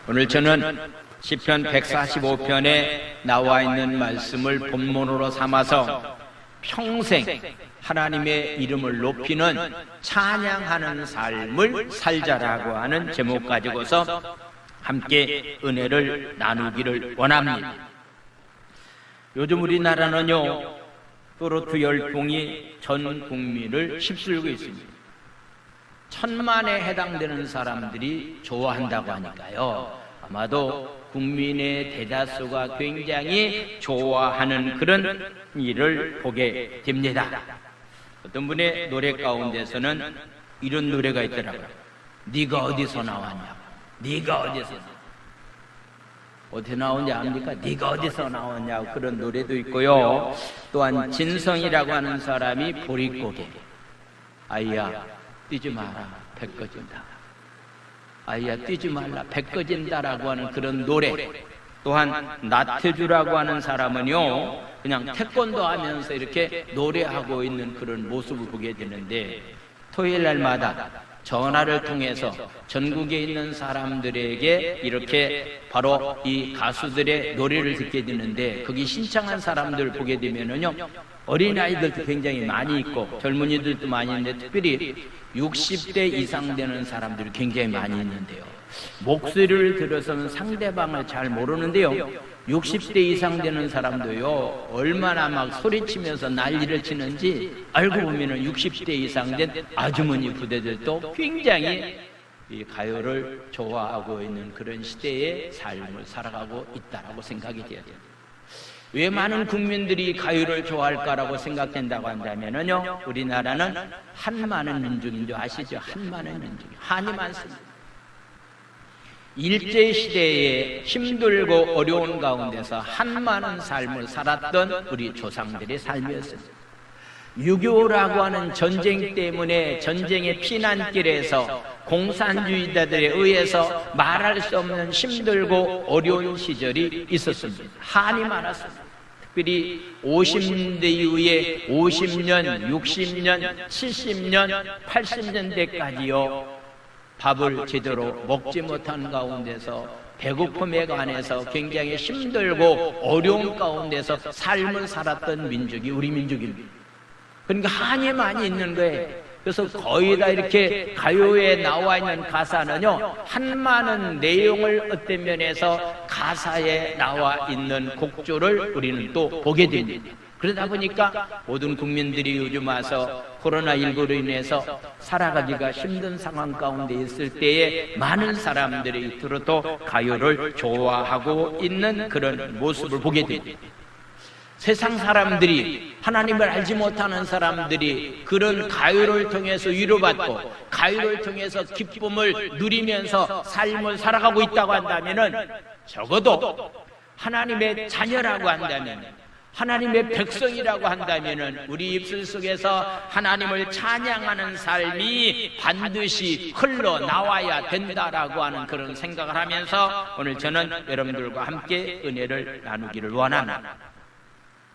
오늘 저는 시편 145편에 나와 있는 말씀을 본문으로 삼아서 평생 하나님의 이름을 높이는 찬양하는 삶을 살자라고 하는 제목 가지고서 함께 은혜를 나누기를 원합니다. 요즘 우리나라는요, 트로트 열풍이 전 국민을 휩쓸고 있습니다. 1000만에 해당되는 사람들이 좋아한다고 하니까요, 아마도 국민의 대다수가 굉장히 좋아하는 그런 일을 보게 됩니다. 어떤 분의 노래 가운데서는 이런 노래가 있더라고요. 네가 어디서 나왔냐? 네가 어디서 나오냐 합니까? 네가 어디서 나왔냐, 그런 노래도 있고요. 또한 진성이라고 하는 사람이 보릿고개, 아이야 뛰지 마라, 배 꺼진다. 아이야 뛰지 말라, 배 꺼진다라고 하는 그런 노래. 또한 나태주라고 하는 사람은요, 그냥 태권도 하면서 이렇게 노래하고 있는 그런 모습을 보게 되는데, 토요일 날마다 전화를 통해서 전국에 있는 사람들에게 이렇게 바로 이 가수들의 노래를 듣게 되는데, 거기 신청한 사람들 보게 되면은요, 어린아이들도 굉장히 많이 있고 젊은이들도 많이 있는데, 특별히 60대 이상 되는 사람들이 굉장히 많이 있는데요, 목소리를 들어서는 상대방을 잘 모르는데요, 60대 이상 되는 사람도요, 얼마나 막 소리치면서 난리를 치는지 알고 보면은 60대 이상 된 아주머니 부대들도 굉장히 이 가요를 좋아하고 있는 그런 시대의 삶을 살아가고 있다라고 생각이 돼야 돼요. 왜 많은 국민들이 가요를 좋아할까라고 생각된다고 한다면은요, 우리나라는 한 많은 민족인 줄 아시죠? 한 많은 민족, 한이 많습니다. 일제시대에 힘들고 어려운 가운데서 한 많은 삶을 살았던 우리 조상들의 삶이었습니다. 6.25라고 하는 전쟁 때문에 전쟁의 피난길에서 공산주의자들에 의해서 말할 수 없는 힘들고 어려운 시절이 있었습니다. 한이 많았습니다. 특별히 50년대 이후에 50년, 60년, 70년, 80년대까지요, 밥을 제대로 먹지 못한 가운데서 배고픔에 관해서 굉장히 힘들고 어려운 가운데서 삶을 살았던 민족이 우리 민족입니다. 그러니까 한이 많이 있는 거예요. 그래서 거의 다 이렇게 가요에 나와 있는 가사는요, 한 많은 내용을 어떤 면에서 가사에 나와 있는 곡조를 우리는 또 보게 됩니다. 그러다 보니까 모든 국민들이 요즘 와서 코로나19로 인해서 살아가기가 힘든 상황 가운데 있을 때에 많은 사람들이 트로트 가요를 좋아하고 있는 그런 모습을 보게 됩니다. 세상 사람들이, 하나님을 알지 못하는 사람들이 그런 가요를 통해서 위로받고 가요를 통해서 기쁨을 누리면서 삶을 살아가고 있다고 한다면은, 적어도 하나님의 자녀라고 한다면, 하나님의 백성이라고 한다면은 우리 입술 속에서 하나님을 찬양하는 삶이 반드시 흘러나와야 된다라고 하는 그런 생각을 하면서 오늘 저는 여러분들과 함께 은혜를 나누기를 원합니다.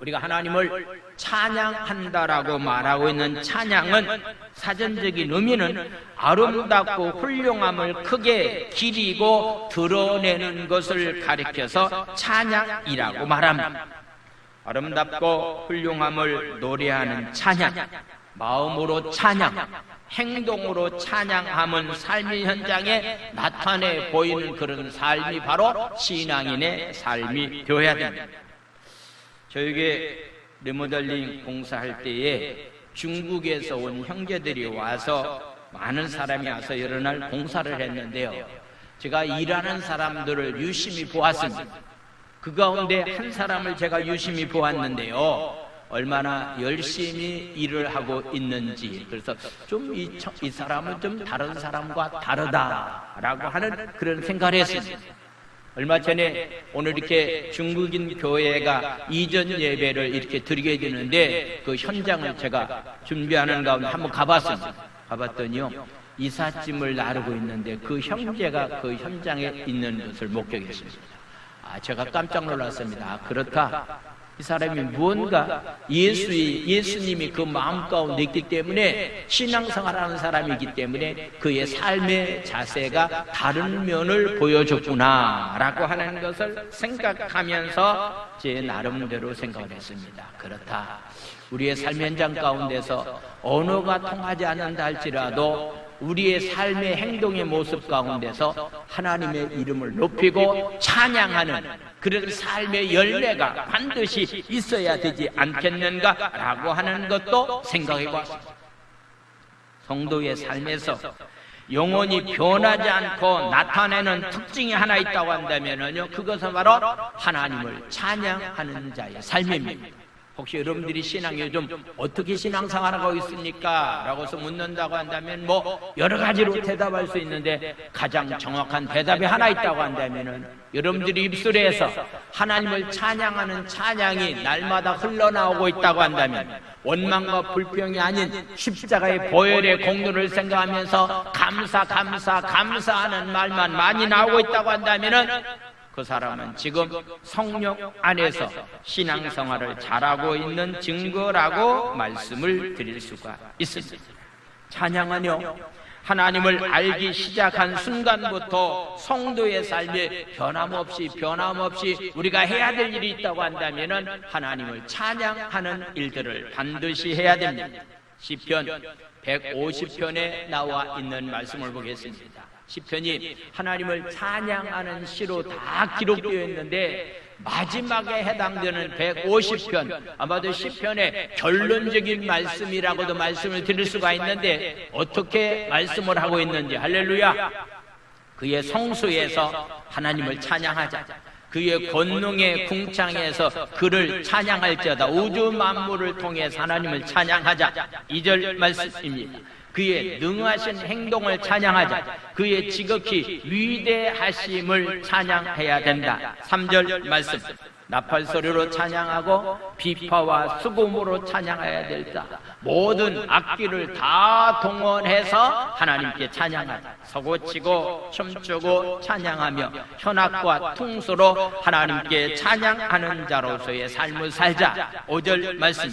우리가 하나님을 찬양한다라고 말하고 있는 찬양은 사전적인 의미는 아름답고 훌륭함을 크게 기리고 드러내는 것을 가리켜서 찬양이라고 말합니다. 아름답고 훌륭함을 노래하는 찬양, 마음으로 찬양, 행동으로 찬양함은 삶의 현장에 나타내 보이는 그런 삶이 바로 신앙인의 삶이 되어야 됩니다. 저에게 리모델링 공사할 때에 중국에서 온 형제들이 와서, 많은 사람이 와서 여러 날 공사를 했는데요, 제가 일하는 사람들을 유심히 보았습니다. 그 가운데 한 사람을 제가 유심히 보았는데요, 얼마나 열심히 일을 하고 있는지, 그래서 좀 이 사람은 좀 다른 사람과 다르다라고 하는 그런 생각을 했습니다. 얼마 전에 오늘 이렇게 중국인 교회가 이전 예배를 이렇게 드리게 되는데, 그 현장을 제가 준비하는 가운데 한번 가봤습니다. 가봤더니요, 이삿짐을 나르고 있는데 그 형제가 그 현장에 있는 것을 목격했습니다. 제가 깜짝 놀랐습니다. 그렇다, 이 사람이 무언가 예수님이 그 마음 가운데 있기 때문에 신앙생활하는 사람이기 때문에 그의 삶의 자세가 다른 면을 보여줬구나 라고 하는 것을 생각하면서 제 나름대로 생각을 했습니다. 그렇다, 우리의 삶 현장 가운데서 언어가 통하지 않는다 할지라도 우리의 삶의 행동의 모습 가운데서 하나님의 이름을 높이고 찬양하는 그런 삶의 열매가 반드시 있어야 되지 않겠는가 라고 하는 것도 생각해 봤습니다. 성도의 삶에서 영원히 변하지 않고 나타내는 특징이 하나 있다고 한다면요, 그것은 바로 하나님을 찬양하는 자의 삶입니다. 혹시 여러분들이 신앙 요즘 어떻게 신앙생활하고 있습니까? 라고 해서 묻는다고 한다면 여러 가지로 대답할 수 있는데 가장 정확한 대답이 하나 있다고 한다면 여러분들이 입술에서 하나님을 찬양하는 찬양이 날마다 흘러나오고 있다고 한다면 원망과 불평이 아닌 십자가의 보혈의 공로를 생각하면서 감사하는 말만 많이 나오고 있다고 한다면 그 사람은 지금 성령 안에서 신앙생활을 잘하고 있는 증거라고 말씀을 드릴 수가 있습니다. 찬양은요, 하나님을 알기 시작한 순간부터 성도의 삶에 변함없이 우리가 해야 될 일이 있다고 한다면 하나님을 찬양하는 일들을 반드시 해야 됩니다. 시편 150편에 나와 있는 말씀을 보겠습니다. 시편이 하나님을 찬양하는 시로 다 기록되어 있는데 마지막에 해당되는 150편, 아마도 시편의 결론적인 말씀이라고도 말씀을 드릴 수가 있는데 어떻게 말씀을 하고 있는지, 할렐루야, 그의 성소에서 하나님을 찬양하자, 그의 권능의 궁창에서 그를 찬양할지어다, 우주 만물을 통해서 하나님을 찬양하자. 2절 말씀입니다. 그의 능하신 행동을 찬양하자, 그의 지극히 위대하심을 찬양해야 된다. 3절 말씀, 나팔소리로 찬양하고 비파와 수금으로 찬양해야 된다. 모든 악기를 다 동원해서 하나님께 찬양하자. 서고치고 춤추고 찬양하며 현악과 퉁소로 하나님께 찬양하는 자로서의 삶을 살자. 5절 말씀,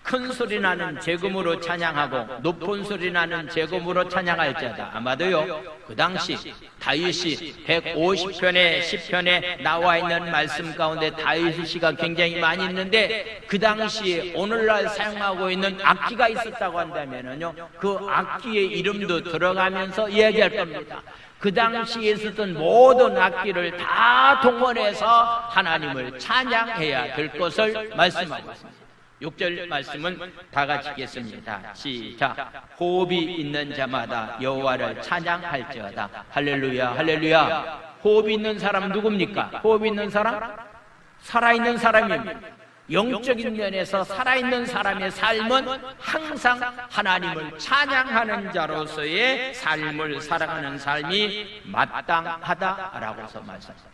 큰 소리 나는 제금으로 찬양하고 높은 소리 나는 제금으로 찬양할지어다. 아마도요, 그 당시 다윗이 150편의 시편에 나와 있는 말씀 가운데 다윗의 시가 굉장히 많이 있는데 그 당시에 오늘날 사용하고 있는 악기가 있었다고 한다면요, 그 악기의 이름도 들어가면서 이야기할 겁니다. 그 당시에 있었던 모든 악기를 다 동원해서 하나님을 찬양해야 될 것을 말씀하고 있습니다. 6절 말씀은 다 같이 읽겠습니다. 시작. 호흡이 있는 자마다 여호와를 찬양할지어다. 할렐루야, 할렐루야. 호흡이 있는 사람 누굽니까? 호흡이 있는 사람? 살아있는 사람입니다. 영적인 면에서 살아있는 사람의 삶은 항상 하나님을 찬양하는 자로서의 삶을 살아가는 삶이 마땅하다라고 해서 말씀합니다.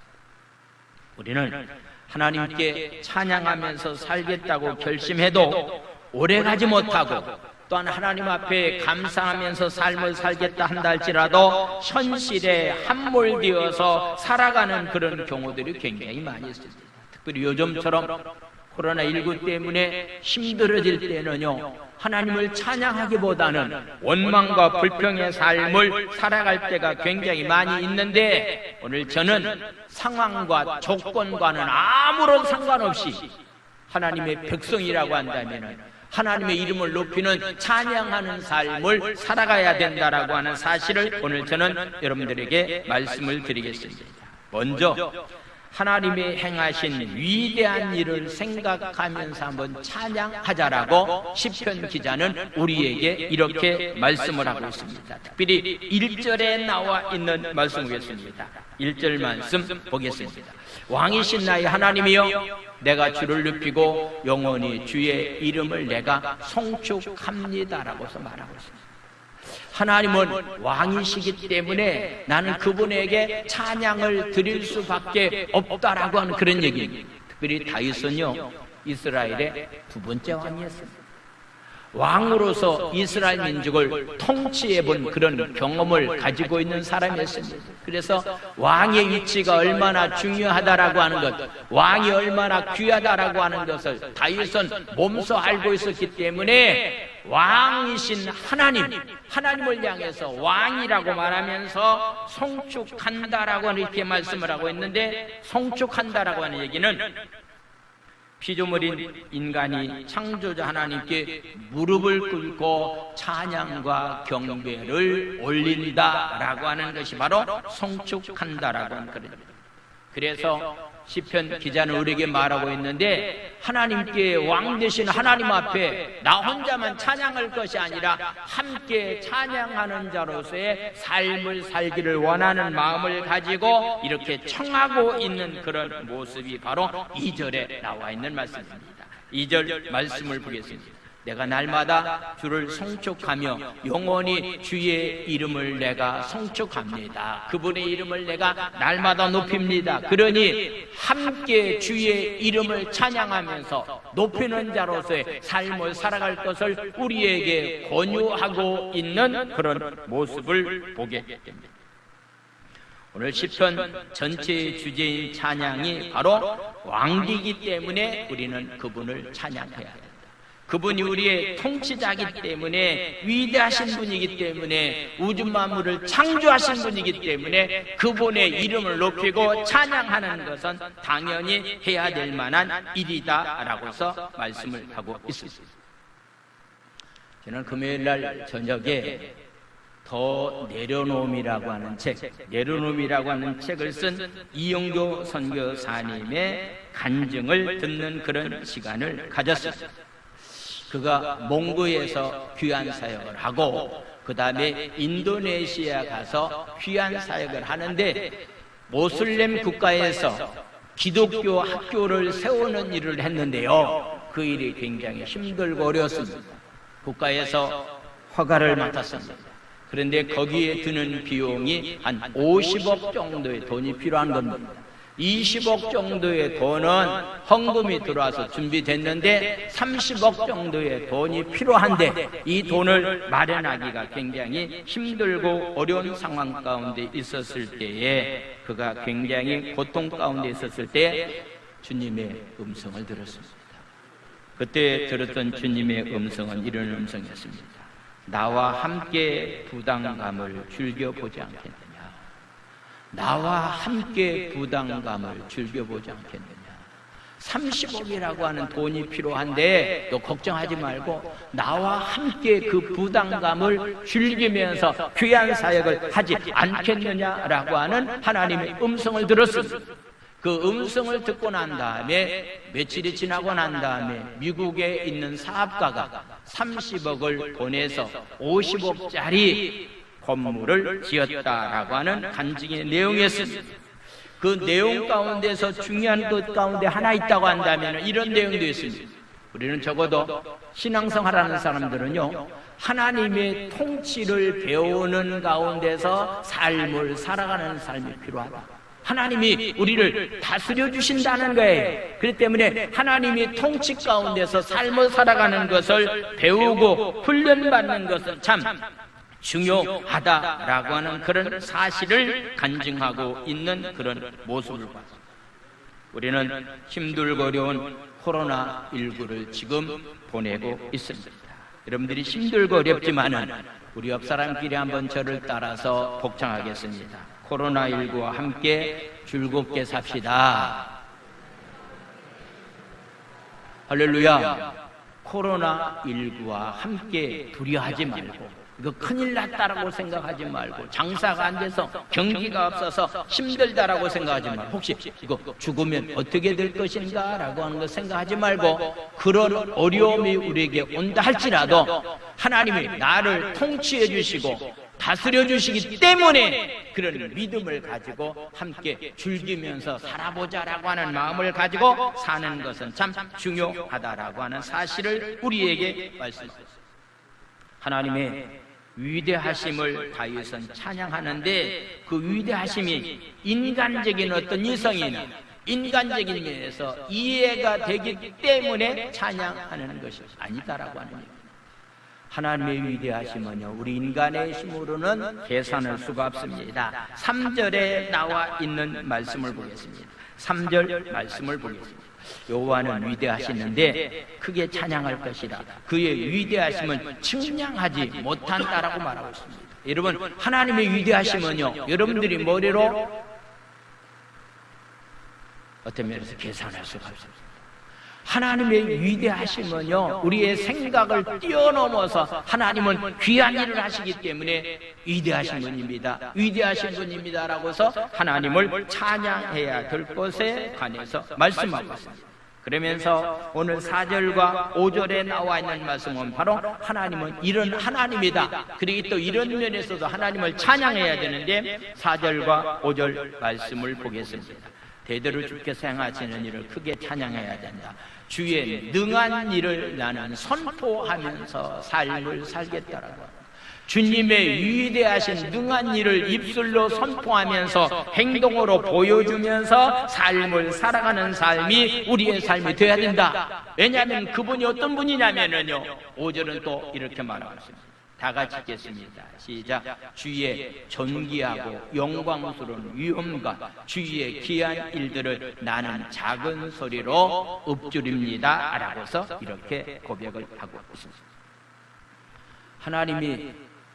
우리는 하나님께 찬양하면서 살겠다고 결심해도 오래가지 못하고, 또한 하나님 앞에 감사하면서 삶을 살겠다 한다 할지라도 현실에 함몰되어서 살아가는 그런 경우들이 굉장히 많이 있습니다. 특별히 요즘처럼 코로나19 때문에 힘들어질 때는요, 하나님을 찬양하기보다는 원망과 불평의 삶을 살아갈 때가 굉장히 많이 있는데, 오늘 저는 상황과 조건과는 아무런 상관없이 하나님의 백성이라고 한다면 하나님의 이름을 높이는 찬양하는 삶을 살아가야 된다라고 하는 사실을 오늘 저는 여러분들에게 말씀을 드리겠습니다. 먼저 하나님이 행하신 위대한 일을 생각하면서 한번 찬양하자라고 시편 기자는 우리에게 이렇게 말씀을 하고 있습니다. 특별히 1절에 나와 있는 말씀이겠습니다. 1절 말씀 보겠습니다. 왕이신 나의 하나님이여, 내가 주를 높이고 영원히 주의 이름을 내가 송축합니다라고 해서 말하고 있습니다. 하나님은 왕이시기 때문에 나는 그분에게 찬양을 드릴 수밖에 없다라고 하는 그런 얘기입니다. 특별히 다윗은요, 이스라엘의 두 번째 왕이었습니다. 왕으로서 이스라엘 민족을 통치해본 그런 경험을 가지고 있는 사람이었습니다. 그래서 왕의 위치가 얼마나 중요하다라고 하는 것, 왕이 얼마나 귀하다라고 하는 것을 다윗은 몸소 알고 있었기 때문에 왕이신 하나님을 향해서 왕이라고 말하면서 송축한다라고 이렇게 말씀을 하고 있는데, 송축한다라고 하는 얘기는 피조물인 인간이 창조자 하나님께 무릎을 꿇고 찬양과 경배를 올린다라고 하는 것이 바로 송축한다라고 하는 거입니다. 그래서 시편 기자는 우리에게 말하고 있는데, 하나님께 왕 되신 하나님 앞에 나 혼자만 찬양할 것이 아니라 함께 찬양하는 자로서의 삶을 살기를 원하는 마음을 가지고 이렇게 청하고 있는 그런 모습이 바로 2절에 나와 있는 말씀입니다. 2절 말씀을 보겠습니다. 내가 날마다 주를 송축하며 영원히 주의 이름을 내가 송축합니다. 그분의 이름을 내가 날마다 높입니다. 그러니 함께 주의 이름을 찬양하면서 높이는 자로서의 삶을 살아갈 것을 우리에게 권유하고 있는 그런 모습을 보게 됩니다. 오늘 시편 전체의 주제인 찬양이 바로 왕이기 때문에 우리는 그분을 찬양해야 합니다. 그분이 우리의 통치자이기 때문에, 위대하신 분이기 때문에, 우주 만물을 창조하신 분이기 때문에 그분의 이름을 높이고 찬양하는 것은 당연히 해야 될 만한 일이다라고서 말씀을 하고 있습니다. 저는 금요일날 저녁에 더 내려놓음이라고 하는 내려놓음이라고 하는 책을 쓴 이영교 선교사님의 간증을 듣는 그런 시간을 가졌습니다. 그가 몽고에서 귀한 사역을 하고 그 다음에 인도네시아 가서 귀한 사역을 하는데, 모슬렘 국가에서 기독교 학교를 세우는 일을 했는데요, 그 일이 굉장히 힘들고 어려웠습니다. 국가에서 허가를 맡았습니다. 그런데 거기에 드는 비용이 한 50억 정도의 돈이 필요한 겁니다. 20억 정도의 돈은 헌금이 들어와서 준비됐는데 30억 정도의 돈이 필요한데, 이 돈을 마련하기가 굉장히 힘들고 어려운 상황 가운데 있었을 때에, 그가 굉장히 고통 가운데 있었을 때 주님의 음성을 들었습니다. 그때 들었던 주님의 음성은 이런 음성이었습니다. 나와 함께 부담감을 즐겨보지 않겠느냐. 나와 함께 부담감을 즐겨보지 않겠느냐. 30억이라고 하는 돈이 필요한데 너 걱정하지 말고 나와 함께 그 부담감을 즐기면서 귀한 사역을 하지 않겠느냐라고 하는 하나님의 음성을 들었습니다. 그 음성을 듣고 난 다음에 며칠이 지나고 난 다음에 미국에 있는 사업가가 30억을 보내서 50억짜리 건물을 지었다라고 하는 간증의 내용이었습니다. 그 내용 가운데서 중요한 것 가운데 하나 있다고 한다면 이런 내용도 있습니다. 우리는 적어도 신앙생활하는 사람들은요, 하나님의 통치를 배우는 가운데서 삶을 살아가는 삶이 필요하다. 하나님이 우리를 다스려 주신다는 거예요. 그렇기 때문에 하나님이 통치 가운데서 삶을 살아가는 것을 배우고 훈련받는 것은 참 중요하다라고 하는 그런 사실을 간증하고 있는 그런 모습을 봤습니다. 우리는 힘들고 어려운 코로나19를 지금 보내고 있습니다. 여러분들이 힘들고 어렵지만은 우리 옆 사람끼리 한번 저를 따라서 복창하겠습니다. 코로나19와 함께 즐겁게 삽시다. 할렐루야. 코로나19와 함께 두려워하지 말고, 이거 큰일 났다라고 생각하지 말고, 장사가 안 돼서 경기가 없어서 힘들다라고 생각하지 말고, 혹시 이거 죽으면 어떻게 될 것인가 라고 하는 거 생각하지 말고, 그런 어려움이 우리에게 온다 할지라도 하나님이 나를 통치해 주시고 다스려 주시기 때문에 그런 믿음을 가지고 함께 즐기면서 살아보자라고 하는 마음을 가지고 사는 것은 참 중요하다라고 하는 사실을 우리에게 말씀하셨습니다. 하나님의 위대하심을 다윗은 찬양하는데, 그 위대하심이 인간적인 어떤 이성이나 인간적인 면에서 이해가 되기 때문에 찬양하는 것이 아니다라고 하는 얘기입니다. 하나님의 위대하심은요, 우리 인간의 힘으로는 계산할 수가 없습니다. 3절에 나와 있는 말씀을 보겠습니다. 3절 말씀을 보겠습니다. 여호와는 위대하시는데 크게 찬양할 것이라. 그의 위대하심은 측량하지 못한다라고 말하고 있습니다. 여러분, 하나님의 위대하심은요, 여러분들이 머리로 어떤 면에서 계산할 수가 없습니다. 하나님의 위대하심은요, 우리의 생각을 뛰어넘어서 하나님은 귀한 일을 하시기 때문에 위대하신 분입니다. 위대하신 분입니다라고 해서 하나님을 찬양해야 될 것에 관해서 말씀하고 있습니다. 그러면서 오늘 4절과 5절에 나와 있는 말씀은 바로 하나님은 이런 하나님이다. 그리고 또 이런 면에서도 하나님을 찬양해야 되는데 4절과 5절 말씀을 보겠습니다. 대대로 주께서 행하시는 일을 크게 찬양해야 된다. 주의 능한 일을 나는 선포하면서 삶을 살겠다라고 합니다. 주님의 위대하신 능한 일을 입술로 선포하면서 행동으로 보여주면서 삶을 살아가는 삶이 우리의 삶이 되어야 된다. 왜냐하면 그분이 어떤 분이냐면요, 5절은 또 이렇게 말하고 있습니다. 다 같이 읽겠습니다. 시작. 주의 존귀하고 영광스러운 위엄과 주의 귀한 일들을 나는 작은 소리로 읊조립니다 라고서 이렇게 고백을 하고 있습니다. 하나님이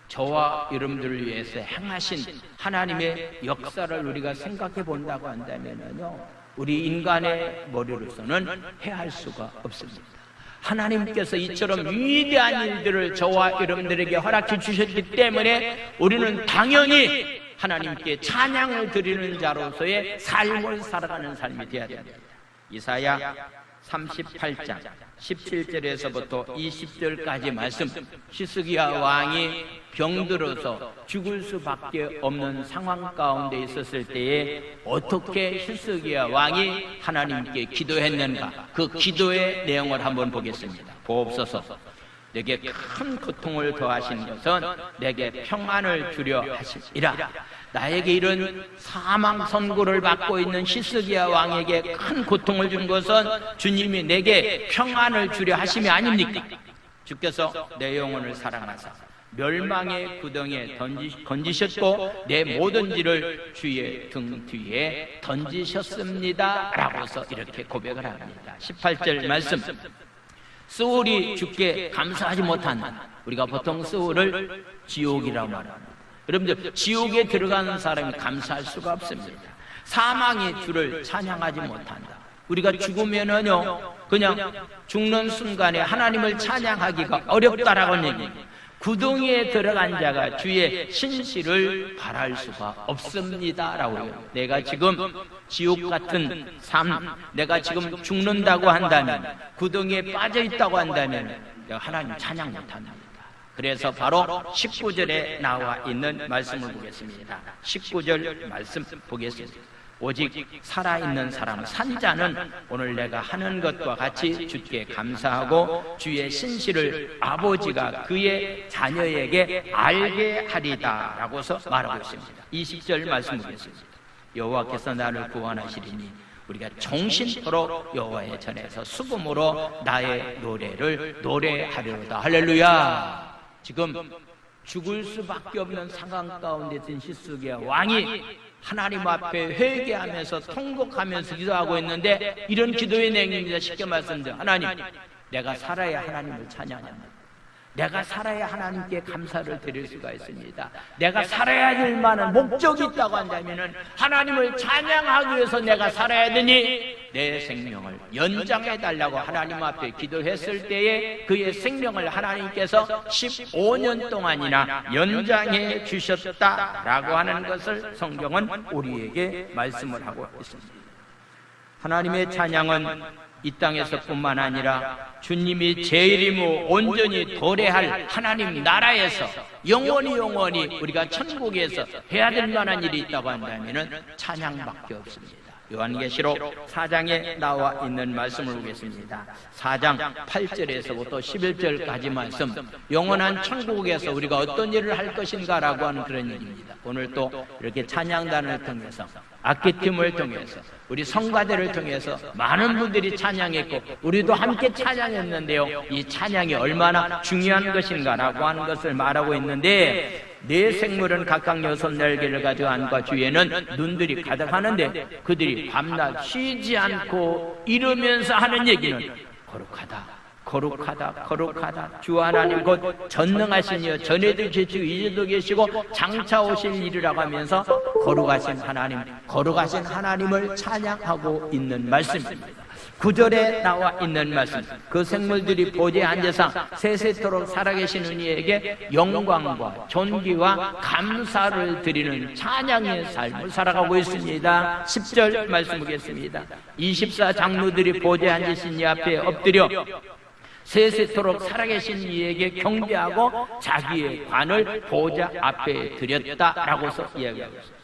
저와 여러분들을 위해서 행하신 하나님의 역사를 우리가 생각해 본다고 한다면요, 우리 인간의 머리로서는 해할 수가 없습니다. 하나님께서 이처럼 위대한 일들을 저와 여러분들에게 허락해 주셨기 때문에 우리는 당연히 하나님께 찬양을 드리는 자로서의 삶을 살아가는 삶이 되어야 됩니다. 이사야 38장 17절에서부터 20절까지 말씀, 히스기야 왕이 병들어서 죽을 수밖에 없는 상황 가운데 있었을 때에 어떻게 히스기야 왕이 하나님께 기도했는가, 그 기도의 내용을 한번 보겠습니다. 보옵소서. 내게 큰 고통을 더하신 것은 내게 평안을 주려 하시니라. 나에게 이런 사망 선고를 받고 있는 히스기야 왕에게 큰 고통을 준 것은 주님이 내게 평안을 주려 하심이 아닙니까? 주께서 내 영혼을 사랑하사 멸망의 구덩이에 건지셨고 내 모든 질을 주의 등 뒤에 던지셨습니다 라고서 이렇게 고백을 합니다. 18절 말씀, 스올이 주께 감사하지 못한다. 우리가 보통 스올을 지옥이라고 말합니다. 여러분들, 지옥에 들어가는 사람이 감사할 수가 없습니다. 사망이 주를 찬양하지 못한다. 우리가 죽으면은요, 그냥 죽는 순간에 하나님을 찬양하기가 어렵다라는 얘기입니다. 구덩이에 들어간 자가 주의 신실을 바랄 수가 없습니다 라고요. 내가 지금 지옥 같은 삶, 내가 지금 죽는다고 한다면, 구덩이에 빠져 있다고 한다면 내가 하나님 찬양 못합니다. 그래서 바로 19절에 나와 있는 말씀을 보겠습니다. 19절 말씀 보겠습니다. 오직 살아있는 사람, 산자는 오늘 내가 하는 것과 같이 주께 감사하고 주의 신실을 아버지가 그의 자녀에게 알게 하리다 라고서 말하고 있습니다. 20절 말씀 보겠습니다. 여호와께서 나를 구원하시리니 우리가 정신토록 여호와의 전에서 수금으로 나의 노래를 노래하리로다. 할렐루야. 지금 죽을 수밖에 없는 상황 가운데 든 히스기야 왕이 하나님 앞에 회개하면서 통곡하면서 기도하고 있는데 이런 기도의 내용입니다. 쉽게 말씀드려, 하나님, 내가 살아야 하나님을 찬양합니다. 내가 살아야 하나님께 감사를 드릴 수가 있습니다. 내가 살아야 될 만한 목적이 있다고 한다면 하나님을 찬양하기 위해서 내가 살아야 되니 내 생명을 연장해 달라고 하나님 앞에 기도했을 때에 그의 생명을 하나님께서 15년 동안이나 연장해 주셨다라고 하는 것을 성경은 우리에게 말씀을 하고 있습니다. 하나님의 찬양은 이 땅에서뿐만 아니라 주님이 제 이름으로 온전히 도래할 하나님 나라에서 영원히 우리가 천국에서 해야 될 만한 일이 있다고 한다면 찬양밖에 없습니다. 요한계시록 4장에 나와 있는 말씀을 보겠습니다. 4장 8절에서부터 11절까지 말씀, 영원한 천국에서 우리가 어떤 일을 할 것인가 라고 하는 그런 얘기입니다. 오늘 또 이렇게 찬양단을 통해서, 악기팀을 통해서, 우리 성가대를 통해서 많은 분들이 찬양했고 우리도 함께 찬양했는데요, 이 찬양이 얼마나 중요한 것인가 라고 하는 것을 말하고 있는데, 네 생물은 각각 6날개를 가지고 안과 주위에는 눈들이 가득하는데 그들이 밤낮 쉬지 않고 이러면서 하는 얘기는 거룩하다, 거룩하다, 거룩하다. 주 하나님 곧 전능하신 이여, 전에도 계시고 이제도 계시고 장차 오실 이르라고 하면서 거룩하신 하나님, 거룩하신 하나님을 찬양하고 있는 말씀입니다. 9절에 나와 있는 말씀, 그 생물들이 보좌에 앉아서 세세토록 살아계시는 이에게 영광과 존귀와 감사를 드리는 찬양의 삶을 살아가고 있습니다. 10절 말씀 보겠습니다. 24장로들이 보좌에 앉으신 이 앞에 엎드려 세세토록 살아계신 이에게 경배하고 자기의 관을 보좌 앞에 드렸다라고서 이야기하고 있습니다.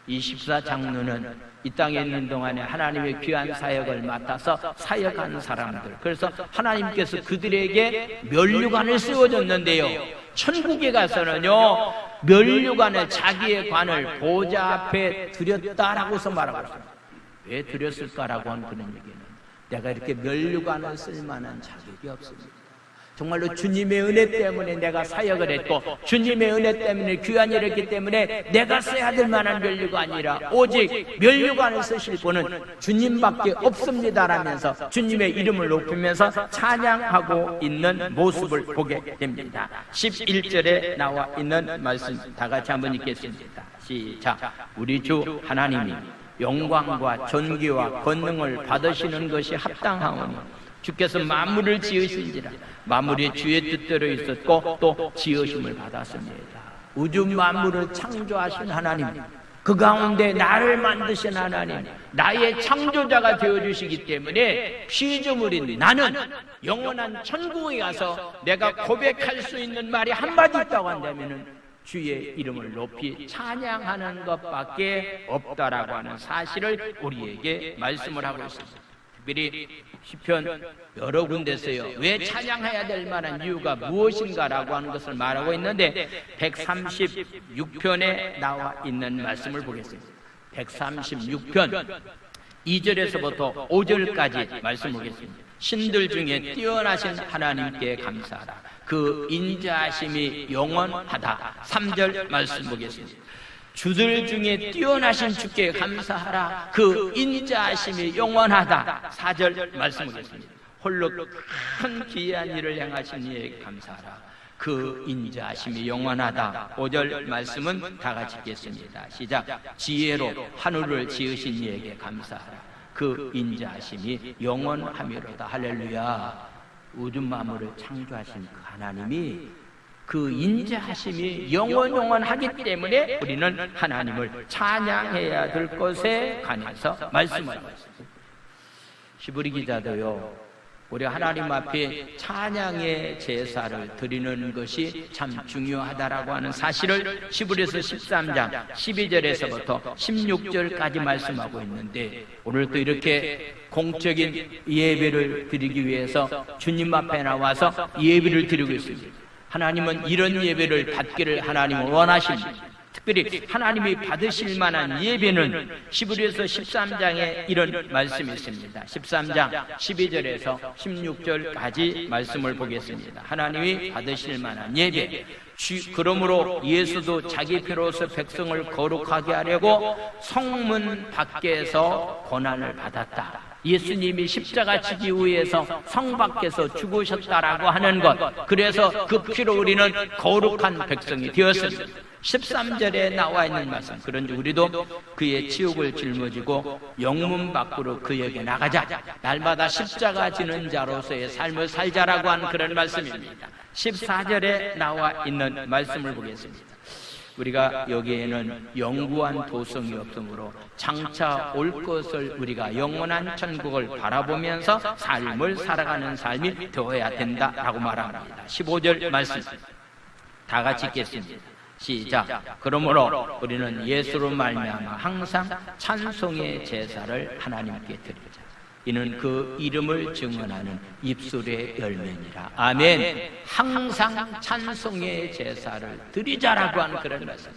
24장로는 이 땅에 있는 동안에 하나님의 귀한 사역을 맡아서 사역하는 사람들, 그래서 하나님께서 그들에게 면류관을 세워줬는데요, 천국에 가서는요 면류관을, 자기의 관을 보좌 앞에 드렸다라고서 말하고 있습니다. 왜 드렸을까라고 하는 그런 얘기는, 내가 이렇게 면류관을 쓸 만한 자격이 없습니다. 정말로 주님의 은혜 때문에 내가 사역을 했고, 주님의 은혜 때문에 귀한 일을 했기 때문에 내가 써야 될 만한 면류가 아니라 오직 면류관을 쓰실 분은 주님밖에 없습니다라면서 주님의 이름을 높이면서 찬양하고 있는 모습을 보게 됩니다. 11절에 나와 있는 말씀 다 같이 한번 읽겠습니다. 시작. 우리 주 하나님이 영광과 존귀와 권능을 받으시는 것이 합당하오니 주께서 만물을 지으신지라. 만물이 주의 뜻대로 있었고 또 지으심을 받았습니다. 우주 만물을 창조하신 하나님, 그 가운데 나를 만드신 하나님, 나의 창조자가 되어주시기 때문에 피조물인 나는 영원한 천국에 가서 내가 고백할 수 있는 말이 한마디 있다고 한다면 주의 이름을 높이 찬양하는 것밖에 없다라고 하는 사실을 우리에게 말씀을 하고 있습니다. 특별히 시편 여러 군데서요, 왜 찬양해야 될 만한 이유가 무엇인가라고 하는 것을 말하고 있는데 136편에 나와 있는 말씀을 보겠습니다. 136편 2절에서부터 5절까지 말씀 보겠습니다. 신들 중에 뛰어나신 하나님께 감사하라. 그 인자하심이 영원하다. 3절 말씀 보겠습니다. 주들 중에 뛰어나신 주께 감사하라. 그 인자하심이 영원하다. 4절 말씀 보겠습니다. 홀로 큰 기이한 일을 행하신 이에게 감사하라. 그 인자하심이 영원하다. 5절 말씀은 다 같이 읽겠습니다. 시작. 지혜로 하늘을 지으신 이에게 감사하라. 그 인자하심이 영원하미로다. 할렐루야. 우주 만물을 창조하신 그 하나님이, 그 인자하심이 영원하기 때문에 우리는 하나님을 찬양해야 될 것에 관해서 말씀하고 있습니다. 히브리 기자도요, 우리 하나님 앞에 찬양의 제사를 드리는 것이 참 중요하다라고 하는 사실을 히브리서 13장 12절에서부터 16절까지 말씀하고 있는데, 오늘 또 이렇게 공적인 예배를 드리기 위해서 주님 앞에 나와서 예배를 드리고 있습니다. 하나님은 이런 예배를 받기를 하나님은 원하십니다. 특별히 하나님이 받으실 만한 예배는 히브리서 13장에 이런 말씀이 있습니다. 13장 12절에서 16절까지 말씀을 보겠습니다. 하나님이 받으실 만한 예배, 그러므로 예수도 자기 피로서 백성을 거룩하게 하려고 성문 밖에서 고난을 받았다. 예수님이 십자가 지기 위해서 성 밖에서 죽으셨다라고 하는 것, 그래서 그 피로 우리는 거룩한 백성이 되었습니다. 13절에 나와 있는 말씀, 그런지 우리도 그의 치욕을 짊어지고 영문 밖으로 그에게 나가자. 날마다 십자가 지는 자로서의 삶을 살자라고 하는 그런 말씀입니다. 14절에 나와 있는 말씀을 보겠습니다. 우리가 여기에는 영구한 도성이 없으므로 장차 올 것을 우리가 영원한 천국을 바라보면서 삶을 살아가는 삶이 되어야 된다라고 말합니다. 15절 말씀 다 같이 읽겠습니다. 시작. 그러므로 우리는 예수로 말미암아 항상 찬송의 제사를 하나님께 드리자. 이는 그 이름을 증언하는 입술의 열매니라. 아멘. 항상 찬송의 제사를 드리자라고 하는 그런 말씀.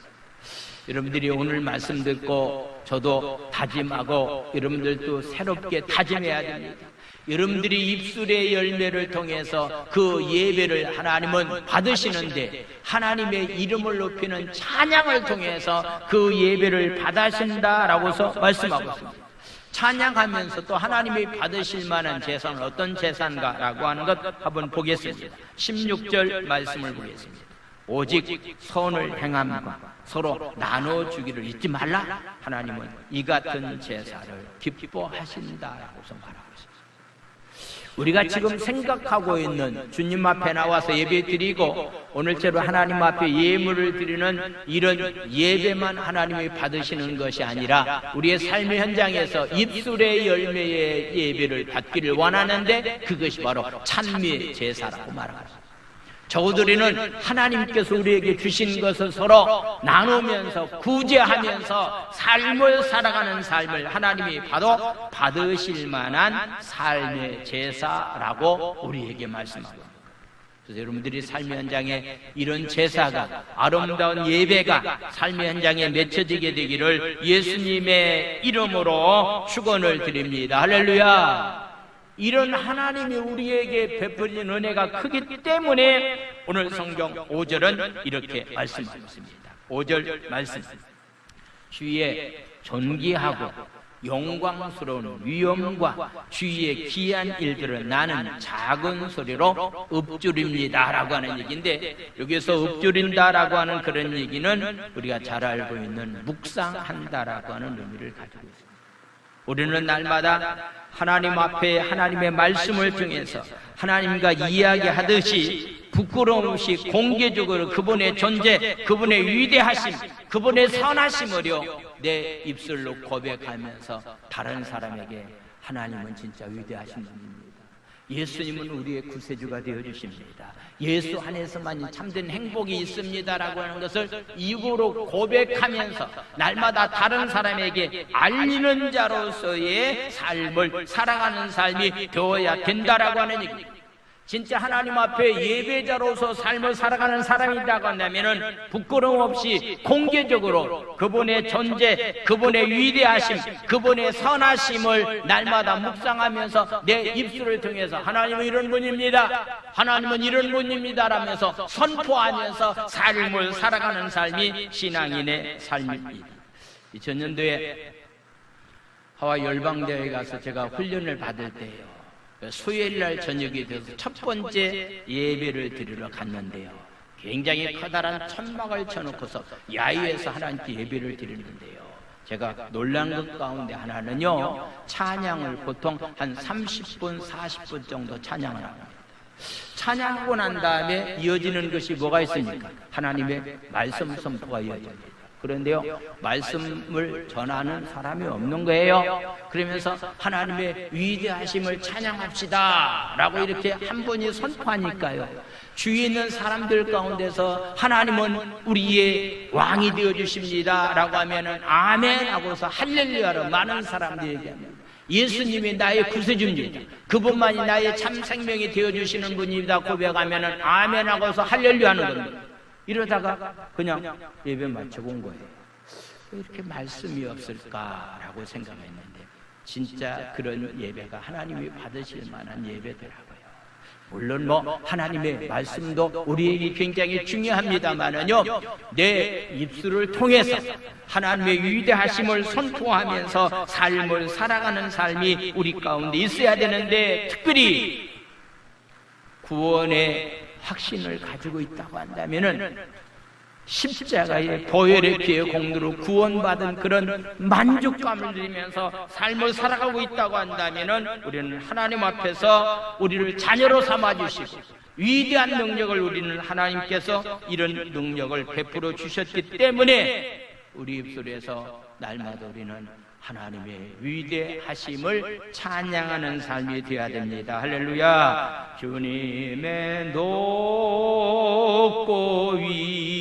여러분들이 오늘 말씀 듣고 저도 다짐하고 여러분들도 새롭게 다짐해야 됩니다. 여러분들이 입술의 열매를 통해서 그 예배를 하나님은 받으시는데 하나님의 이름을 높이는 찬양을 통해서 그 예배를 받으신다라고서 말씀하고 있습니다. 찬양하면서 또 하나님이 받으실 만한 제사는 어떤 제사인가라고 하는 것 한번 보겠습니다. 16절 말씀을 보겠습니다. 오직 선을 행함과 서로 나눠주기를 잊지 말라. 하나님은 이 같은 제사를 기뻐하신다라고서 말하고 있습니다. 우리가 지금 생각하고 있는 주님 앞에 나와서 예배드리고 오늘처럼 하나님 앞에 예물을 드리는 이런 예배만 하나님이 받으시는 것이 아니라 우리의 삶의 현장에서 입술의 열매의 예배를 받기를 원하는데 그것이 바로 찬미의 제사라고 말합니다. 저우들이는 하나님께서 우리에게 주신 것을 서로 나누면서 구제하면서 삶을 살아가는 삶을 하나님이 받으실 만한 삶의 제사라고 우리에게 말씀합니다. 그래서 여러분들이 삶의 현장에 이런 제사가, 아름다운 예배가 삶의 현장에 맺혀지게 되기를 예수님의 이름으로 축원을 드립니다. 할렐루야. 이런 하나님이 우리에게 베풀린 은혜가 크기 때문에 오늘 성경 5절은 이렇게 말씀하고 있습니다. 5절 말씀. 주의 존귀하고 영광스러운 위엄과 주의 귀한 일들을 나는 작은 소리로 읊조립니다 라고 하는 얘기인데, 여기서 읊조린다라고 하는 그런 얘기는 우리가 잘 알고 있는 묵상한다라고 하는 의미를 가지고 있습니다. 우리는 날마다 하나님 앞에 하나님의 말씀을 통해서 하나님과 이야기하듯이 부끄러움 없이 공개적으로 그분의 존재, 그분의 위대하심, 그분의 선하심을요 내 입술로 고백하면서 다른 사람에게 하나님은 진짜 위대하신 분입니다. 예수님은 우리의 구세주가 되어주십니다. 예수 안에서만 참된 행복이 있습니다라고 하는 것을 입으로 고백하면서 날마다 다른 사람에게 알리는 자로서의 삶을 살아가는 삶이 되어야 된다라고 하는 얘기입니다. 진짜 하나님 앞에 예배자로서 삶을 살아가는 사람이라고 한다면 부끄러움 없이 공개적으로 그분의 존재, 그분의 위대하심, 그분의 선하심을 날마다 묵상하면서 내 입술을 통해서 하나님은 이런 분입니다, 하나님은 이런 분입니다 라면서 선포하면서 삶을 살아가는 삶이 신앙인의 삶입니다. 2000년도에 하와이 열방대회에 가서 제가 훈련을 받을 때예요. 수요일날 저녁이 되어서 첫 번째 예배를 드리러 갔는데요, 굉장히 커다란 천막을 쳐놓고서 야외에서 하나님께 예배를 드리는데요, 제가 놀란 것 가운데 하나는요, 찬양을 보통 한 30분, 40분 정도 찬양을 합니다. 찬양하고 난 다음에 이어지는 것이 뭐가 있습니까? 하나님의 말씀 선포가 이어집니다. 그런데요, 말씀을 전하는 사람이 없는 거예요. 그러면서 하나님의 위대하심을 찬양합시다 라고 이렇게 한 분이 선포하니까요, 주위에 있는 사람들 가운데서 하나님은 우리의 왕이 되어주십니다 라고 하면은 아멘 하고서 할렐루야로 많은 사람들이 얘기합니다. 예수님이 나의 구세주입니다, 그분만이 나의 참 생명이 되어주시는 분입니다 고백하면은 아멘 하고서 할렐루야 하는 겁니다. 이러다가 그냥 예배 마치고 온 거예요. 왜 이렇게 말씀이 없을까라고 생각했는데 진짜 그런 예배가 하나님이 받으실 만한 예배더라고요. 물론 뭐 하나님의 말씀도 우리에게 굉장히 중요합니다만은요, 내 입술을 통해서 하나님의 위대하심을 선포하면서 삶을 살아가는 삶이 우리 가운데 있어야 되는데, 특별히 구원의 확신을 가지고 있다고 한다면은 십자가의 보혈의 피의 공로로 구원받은 그런 만족감을 누리면서 삶을 살아가고 있다고 한다면은 우리는 하나님 앞에서 우리를 자녀로 삼아주시고 위대한 능력을 우리는 하나님께서 이런 능력을 베풀어 주셨기 때문에 우리 입술에서 날마다 우리는 하나님의 위대하심을 찬양하는 삶이 되어야 됩니다. 할렐루야. 주님의 높고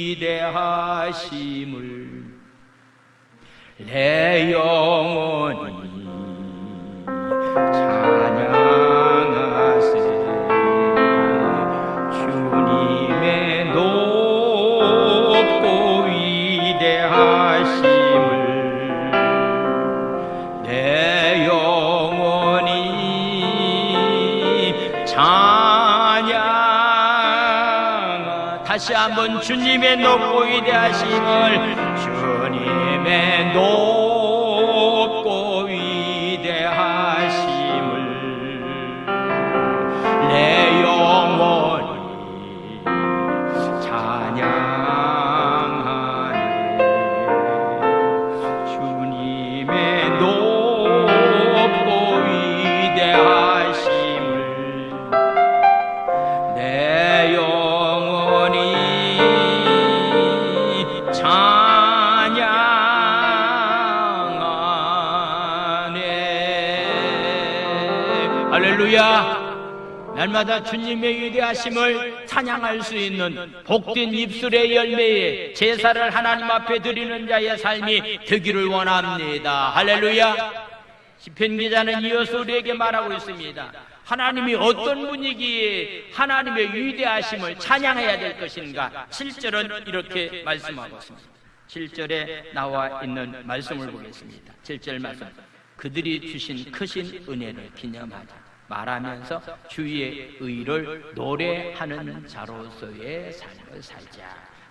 위대하심을 내 영혼이 찬양하세. 주님의 높고 위대하심을 내 영혼이 찬양. 다시 한번 주님의 높고 위대하심을, 주님의 높고 위대하심을 내 영혼이 찬양하네. 주님의 높고 위대하심을 내 영혼이 할렐루야. 날마다 주님의 위대하심을 찬양할 수 있는 복된 입술의 열매에 제사를 하나님 앞에 드리는 자의 삶이 되기를 원합니다. 할렐루야. 시편 기자는 이어서 우리에게 말하고 있습니다. 하나님이 어떤 분이기에 하나님의 위대하심을 찬양해야 될 것인가. 7절은 이렇게 말씀하고 있습니다. 7절에 나와 있는 말씀을 보겠습니다. 7절 말씀. 그들이 주신 크신 은혜를 기념하자 말하면서 주의 의를 노래하는 자로서의 삶을 살자.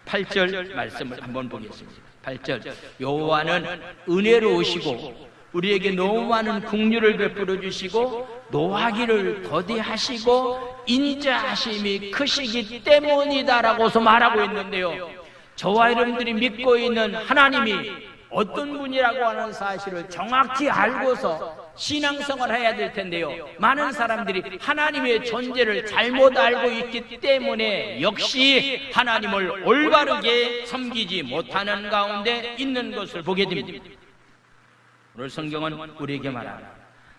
8절 말씀을 한번 보겠습니다. 8절. 여호와는 은혜로우시고 우리에게 너무 많은 긍휼을 베풀어 주시고 노하기를 더디하시고 인자하심이 크시기 때문이다라고서 말하고 있는데요, 저와 여러분들이 믿고 있는 하나님이 어떤 분이라고 하는 사실을 정확히 알고서 신앙생활을 해야 될 텐데요, 많은 사람들이 하나님의 존재를 잘못 알고 있기 때문에 역시 하나님을 올바르게 섬기지 못하는 가운데 있는 것을 보게 됩니다. 오늘 성경은 우리에게 말합니다.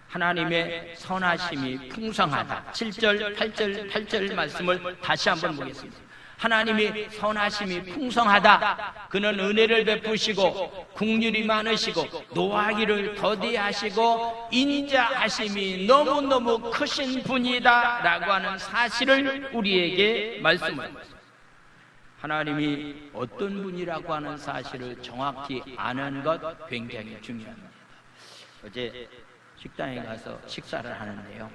하나님의 선하심이 풍성하다. 7절, 8절 말씀을 다시 한번 보겠습니다. 하나님이 선하심이 풍성하다. 그는 은혜를 베푸시고 긍휼이 많으시고 노하기를 더디하시고 인자하심이 너무너무 크신 분이다 라고 하는 사실을 우리에게 말씀합니다. 하나님이 어떤 분이라고 하는 사실을 정확히 아는 것 굉장히 중요합니다. 어제 식당에 가서 식사를 하는데요,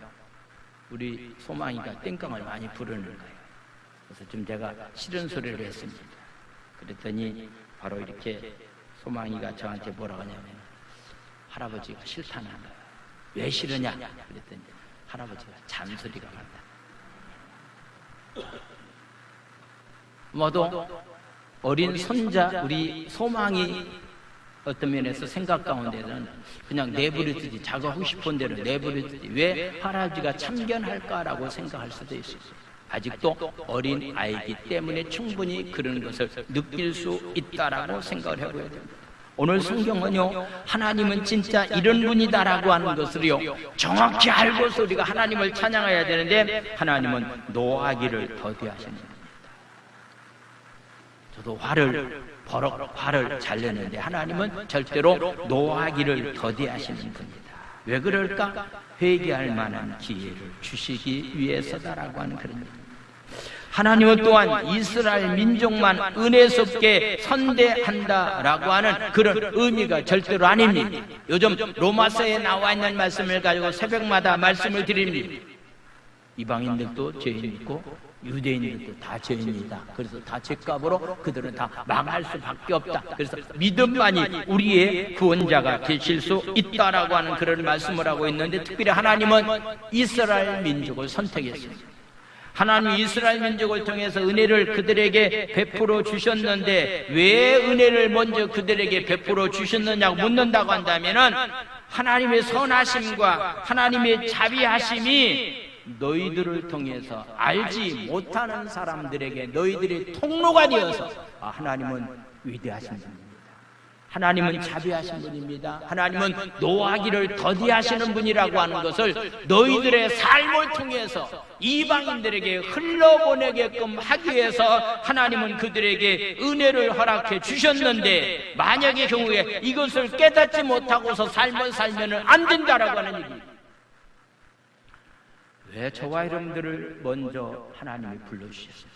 우리 소망이가 땡깡을 많이 부르는 거예요. 그래서 좀 제가 싫은 소리를 했습니다. 그랬더니 바로 이렇게 소망이가 저한테 뭐라고 하냐면, 할아버지가 싫다는 거예요. 왜 싫으냐? 그랬더니 할아버지가 잔소리가 많다. 모두 어린 손자 우리 소망이 어떤 면에서 생각 가운데는 그냥 내버려두지, 자가 하고 싶은 대로 내버려두지, 왜 할아버지가 참견할까라고 생각할 수도 있어요. 아직도 어린 아이기 때문에 충분히 그런 것을 느낄 수 있다라고 생각을 해봐야 됩니다. 오늘 성경은요, 하나님은 진짜 이런 분이다라고 하는 것을요 정확히 알고서 우리가 하나님을 찬양해야 되는데, 하나님은 노하기를 더디하시는 분입니다. 저도 화를 잘 내는데 하나님은 절대로 노하기를 더디하시는 분입니다. 왜 그럴까? 회개할 만한 기회를 주시기 위해서다라고 하는 그런 겁니다. 하나님은 또한 이스라엘 민족만 은혜롭게 선대한다라고 하는 그런 의미가 절대로 아닙니다. 요즘 로마서에 나와 있는 말씀을 가지고 새벽마다 말씀을 드립니다. 이방인들도 죄인 있고 유대인들도 다 죄인이다. 그래서 다 죄값으로 그들은 다 망할 수밖에 없다. 그래서 믿음만이 우리의 구원자가 되실 수 있다라고 하는 그런 말씀을 하고 있는데, 특별히 하나님은 이스라엘 민족을 선택했습니다. 하나님 이스라엘 민족을 통해서 은혜를 그들에게 베풀어 주셨는데, 왜 은혜를 먼저 그들에게 베풀어 주셨느냐고 묻는다고 한다면은, 하나님의 선하심과 하나님의 자비하심이 너희들을 통해서 알지 못하는 사람들에게 너희들의 통로가 되어서 하나님은 위대하신 분입니다. 하나님은 자비하신 분입니다. 하나님은 노하기를 더디하시는 분이라고 하는 것을 너희들의 삶을 통해서 이방인들에게 흘러보내게끔 하기 위해서 하나님은 그들에게 은혜를 허락해 주셨는데, 만약의 경우에 이것을 깨닫지 못하고서 삶을 살면 안 된다라고 하는 얘기입니다. 왜 저와 여러분들을 먼저 하나님이 불러주셨습니까?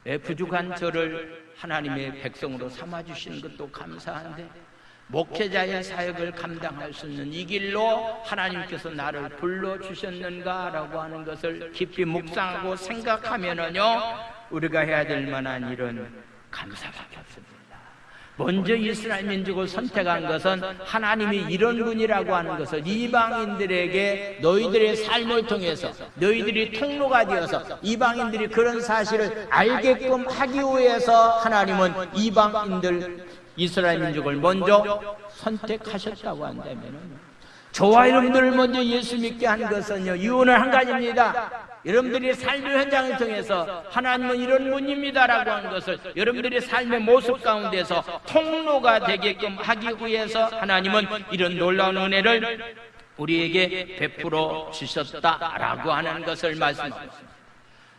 왜 부족한 저를 하나님의 백성으로 삼아주시는 것도 감사한데, 목회자의 사역을 감당할 수 있는 이 길로 하나님께서 나를 불러주셨는가라고 하는 것을 깊이 묵상하고 생각하면은요, 우리가 해야 될 만한 일은 감사밖에 없습니다. 먼저 이스라엘 민족을 선택한 것은 하나님이 이런 분이라고 하는 것을 이방인들에게 너희들의 삶을 통해서 너희들이 통로가 되어서 이방인들이 그런 사실을 알게끔 하기 위해서 하나님은 이방인들 이스라엘 민족을 먼저 선택하셨다고 한다면, 저와 여러분들을 먼저 예수 믿게 한 것은요, 이유는 한 가지입니다. 여러분들이 삶의 현장을 통해서 하나님은 이런 분입니다라고 하는 것을 여러분들의 삶의 모습 가운데서 통로가 되게끔 하기 위해서 하나님은 이런 놀라운 은혜를 우리에게 베풀어 주셨다라고 하는 것을 말씀하셨습니다.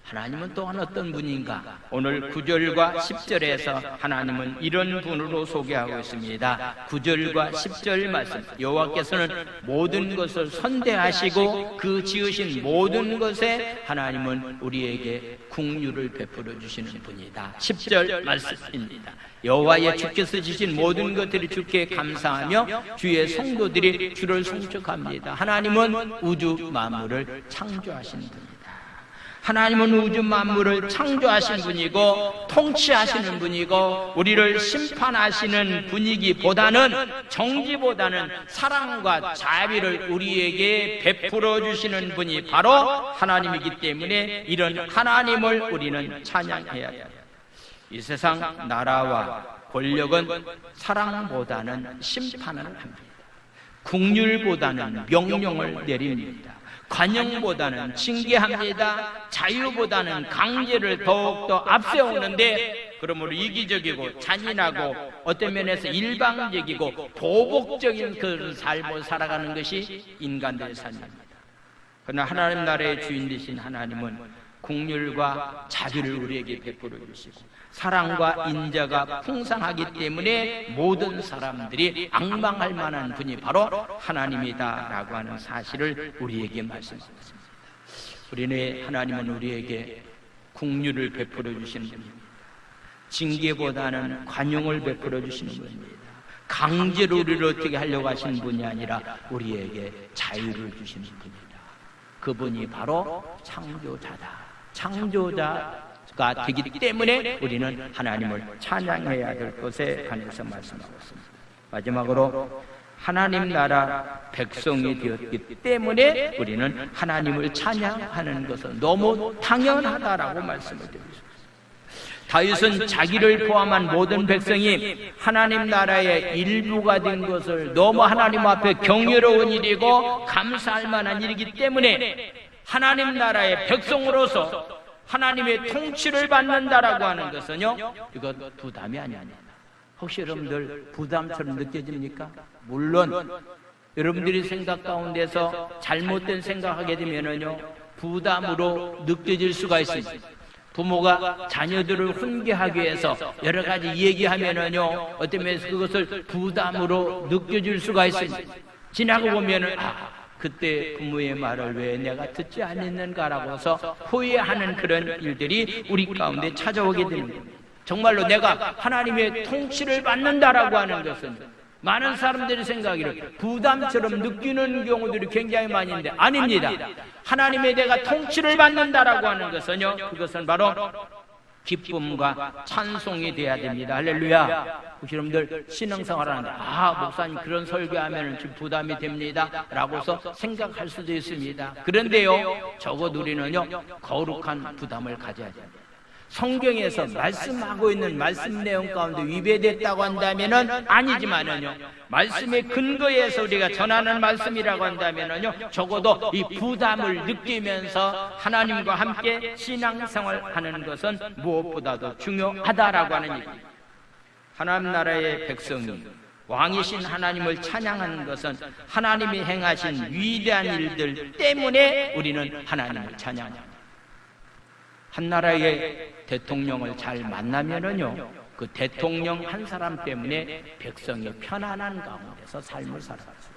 하나님은 또한 어떤 분인가? 오늘 9절과 10절에서 하나님은 이런 분으로 소개하고 있습니다. 9절과 10절 말씀, 여호와께서는 모든 것을 선대하시고 그 지으신 모든 것에 하나님은 우리에게 긍휼을 베풀어 주시는 분이다. 10절 말씀입니다. 여호와의 주께서 지신 모든 것들이 주께 감사하며 주의 성도들이 주를 송축합니다. 하나님은 우주 만물을 창조하신 분입니다. 하나님은 우주 만물을 창조하신 분이고 통치하시는 분이고, 우리를 심판하시는 분이기보다는, 정지보다는 사랑과 자비를 우리에게 베풀어 주시는 분이 바로 하나님이기 때문에 이런 하나님을 우리는 찬양해야 합니다. 이 세상 나라와 권력은 사랑보다는 심판을 합니다. 긍휼보다는 명령을 내립니다. 관용보다는 징계합니다. 자유보다는 강제를 더욱더 앞세우는데, 그러므로 이기적이고 잔인하고 어떤 면에서 일방적이고 보복적인 그런 삶을 살아가는 것이 인간들의 삶입니다. 그러나 하나님 나라의 주인 되신 하나님은 긍휼과 자비를 우리에게 베풀어 주시고 사랑과 인자가 풍성하기 때문에 모든 사람들이 앙망할 만한 분이 바로 하나님이다라고 하는 사실을 우리에게 말씀하셨습니다. 우리는 하나님은 우리에게 긍휼을 베풀어 주시는 분입니다. 징계보다는 관용을 베풀어 주시는 분입니다. 강제로 우리를 어떻게 하려고 하시는 분이 아니라 우리에게 자유를 주시는 분입니다. 그분이 바로 창조자다. 창조자가 되기 때문에 우리는 하나님을 찬양해야 될 것에 관해서 말씀하고 있습니다. 마지막으로 하나님 나라 백성이 되었기 때문에 우리는 하나님을 찬양하는 것은 너무 당연하다라고 말씀을 드리고 있습니다. 다윗은 자기를 포함한 모든 백성이 하나님 나라의 일부가 된 것을 너무 하나님 앞에 경이로운 일이고 감사할 만한 일이기 때문에 하나님 나라의 백성으로서 하나님의 통치를 받는다라고 하는 것은요, 이건 부담이 아닙니다. 혹시 여러분들 부담처럼 느껴집니까? 물론 여러분들이 생각 가운데서 잘못된 생각하게 되면은요, 부담으로 느껴질 수가 있습니다. 부모가 자녀들을 훈계하기 위해서 여러 가지 얘기하면은요, 어떤 면에서 그것을 부담으로 느껴질 수가 있습니다. 지나고 보면은 그때 부모의 말을 왜 내가 듣지 않았는가라고 해서 후회하는 그런 일들이 우리 가운데 찾아오게 되는 겁니다. 정말로 내가 하나님의 통치를 받는다라고 하는 것은 많은 사람들이 생각하기를 부담처럼 느끼는 경우들이 굉장히 많이 있는데 아닙니다. 하나님의 내가 통치를 받는다라고 하는 것은요, 그것은 바로 기쁨과 찬송이 돼야 됩니다. 할렐루야. 혹시 여러분들 신앙생활 하는데 목사님 그런 설교하면 좀 부담이 됩니다 라고서 생각할 수도 있습니다. 그런데요, 적어도 우리는요, 거룩한 부담을 가져야 됩니다. 성경에서 말씀하고 있는 말씀 내용 가운데 위배됐다고 한다면은 아니지만은요, 말씀의 근거에서 우리가 전하는 말씀이라고 한다면은요, 적어도 이 부담을 느끼면서 하나님과 함께 신앙생활 하는 것은 무엇보다도 중요하다라고 하는 얘기입니다. 하나님 나라의 백성이 왕이신 하나님을 찬양하는 것은 하나님이 행하신 위대한 일들 때문에 우리는 하나님을 찬양합니다. 한 나라의 대통령을 잘 만나면은요, 그 대통령 한 사람 때문에 백성이 편안한 가운데서 삶을 살아갈 수가 있습니다.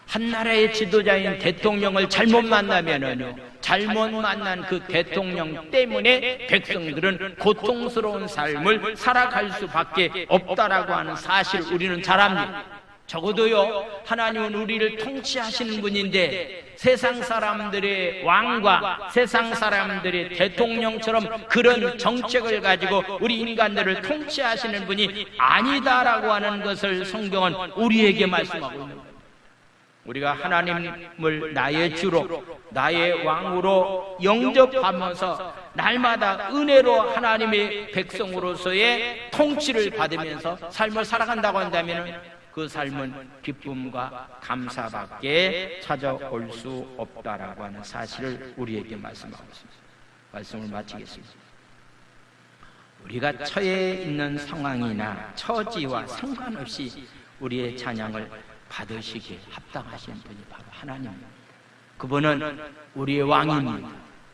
한 나라의 지도자인 대통령을 잘못 만나면은요, 잘못 만난 그 대통령 때문에 백성들은 고통스러운 삶을 살아갈 수밖에 없다라고 하는 사실 우리는 잘 압니다. 적어도요, 하나님은 우리를 통치하시는 분인데 세상 사람들의 왕과 세상 사람들의 대통령처럼 그런 정책을 가지고 우리 인간들을 통치하시는 분이 아니다라고 하는 것을 성경은 우리에게 말씀하고 있는 겁니다. 우리가 하나님을 나의 주로, 나의 왕으로 영접하면서 날마다 은혜로 하나님의 백성으로서의 통치를 받으면서 삶을 살아간다고 한다면 그 삶은 기쁨과 감사밖에 찾아올 수 없다라고 하는 사실을 우리에게 말씀하고 있습니다. 말씀을 마치겠습니다. 우리가 처해 있는 상황이나 처지와 상관없이 우리의 찬양을 받으시기에 합당하신 분이 바로 하나님입니다. 그분은 우리의 왕입니다.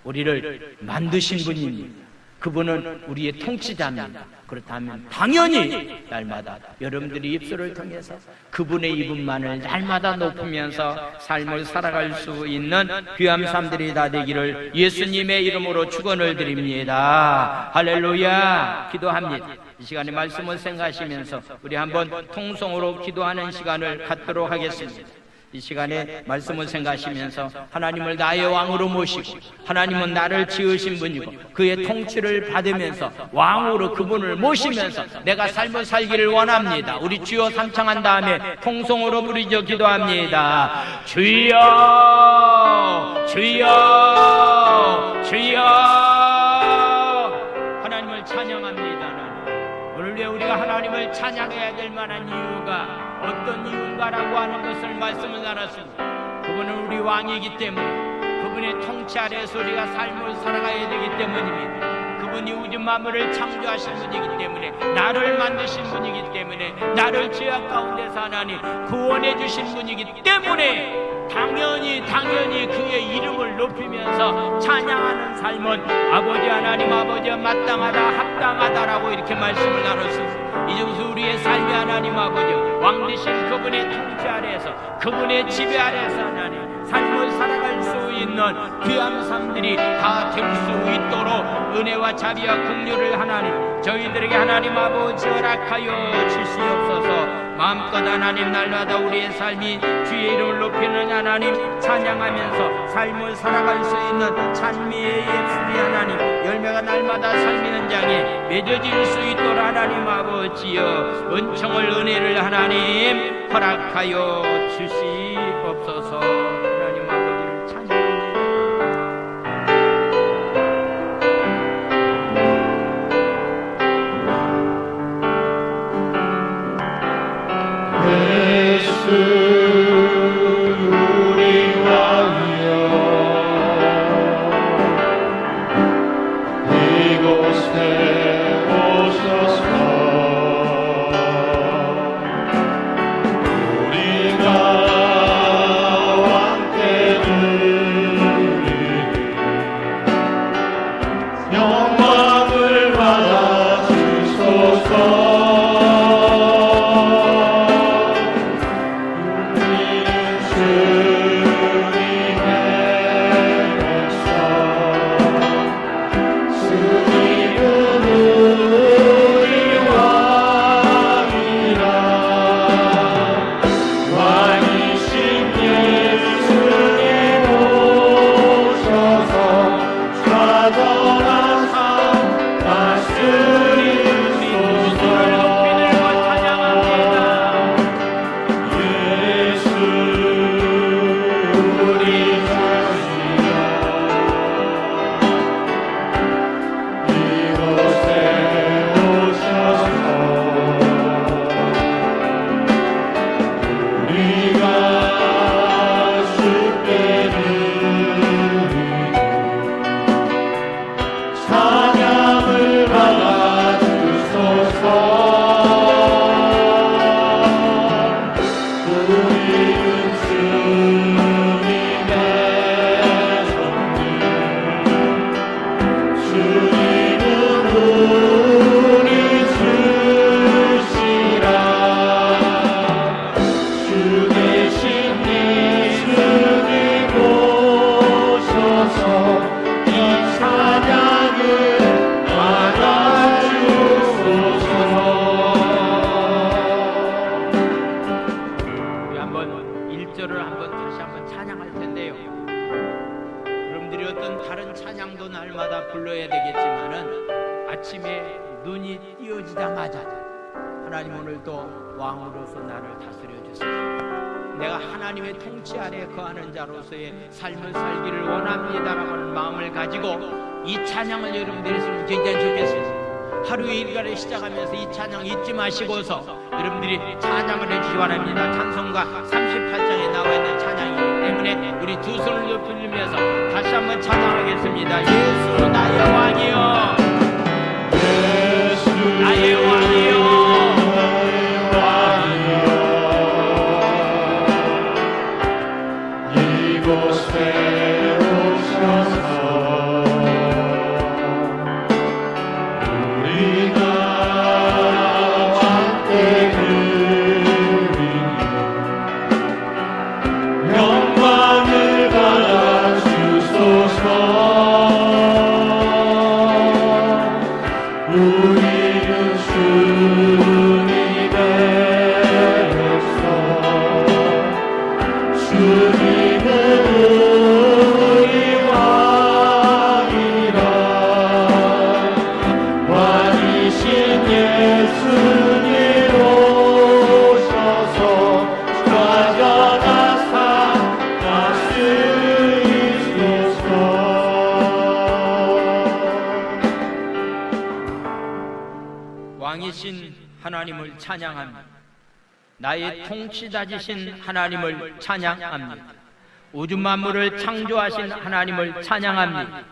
우리를 만드신 분입니다. 그분은 우리의 통치자입니다. 그렇다면 당연히 날마다 여러분들이 입술을 통해서 그분의 이름만을 날마다 높이면서 삶을 살아갈 수 있는 귀한 삶들이 다 되기를 예수님의 이름으로 축원을 드립니다. 할렐루야. 기도합니다. 이 시간에 말씀을 생각하시면서 우리 한번 통성으로 기도하는 시간을 갖도록 하겠습니다. 이 시간에 말씀을 생각하시면서 하나님을 나의 왕으로 모시고 하나님은 나를 지으신 분이고 그의 통치를 받으면서 왕으로 그분을 모시면서 내가 삶을 살기를 원합니다. 우리 주여 삼창한 다음에 통성으로 부르짖어 기도합니다. 주여 주여 주여. 하나님을 찬양합니다. 오늘 왜 우리가 하나님을 찬양해야 될 만한 이유가 어떤 이유인가라고 하는 것을 말씀을 나눴습니다. 그분은 우리 왕이기 때문에, 그분의 통치 아래에서 우리가 삶을 살아가야 되기 때문입니다. 그분이 우주 만물을 창조하신 분이기 때문에, 나를 만드신 분이기 때문에, 나를 죄악 가운데서 하나님 구원해 주신 분이기 때문에 당연히 그의 이름을 높이면서 찬양하는 삶은 아버지 하나님, 아버지와 마땅하다, 합당하다라고 이렇게 말씀을 나눴습니다. 이제부터 우리의 삶이 하나님 아버지 왕 되신 그분의 통치 아래에서, 그분의 지배 아래에서 하나님 삶을 살아갈 수 있는 귀한 삶들이 다 될 수 있도록 은혜와 자비와 긍휼을 하나님 저희들에게 하나님 아버지 허락하여 주시옵소서. 마음껏 하나님 날마다 우리의 삶이 주의 이름을 높이는 하나님 찬양하면서 삶을 살아갈 수 있는 찬미의 예술이 하나님 열매가 날마다 삶의 현장에 맺어질 수 있도록 하나님 아버지여 은총을 은혜를 하나님 허락하여 주시옵소서. 하나님 아버지를 찬양합니다. 우리 왕이여 이곳에 오셔서 우리가 왕 한번 1절을 다시 한번 찬양할 텐데요. 여러분들이 어떤 다른 찬양도 날마다 불러야 되겠지만은 아침에 눈이 띄어지자마자 하나님 오늘도 왕으로서 나를 다스려 주세요. 내가 하나님의 통치 아래 거하는 자로서의 삶을 살기를 원합니다라고 하는 마음을 가지고 이 찬양을 여러분들이 했으면 굉장히 좋겠습니다. 하루 일과를 시작하면서 이 찬양 잊지 마시고서 여러분들이 찬양을 해주시기 바랍니다. 찬송가 38장에 나와 있는 찬양이기 때문에 우리 두 손을 높이 들면서 다시 한번 찬양하겠습니다. 예수 나의 왕이여, 예수 나의 왕이여, 이곳에 오셔서 우리가 함께 드리니 영광을 받아 주소서. 우리는 주님의 백성, 주님은 우리 왕이라. 왕이신 예수님 오셔서 가져가사 다스리소서. 왕이신 하나님을 찬양합니다. 나의 통치 다지신 하나님을 찬양합니다. 우주 만물을 창조하신 하나님을 찬양합니다.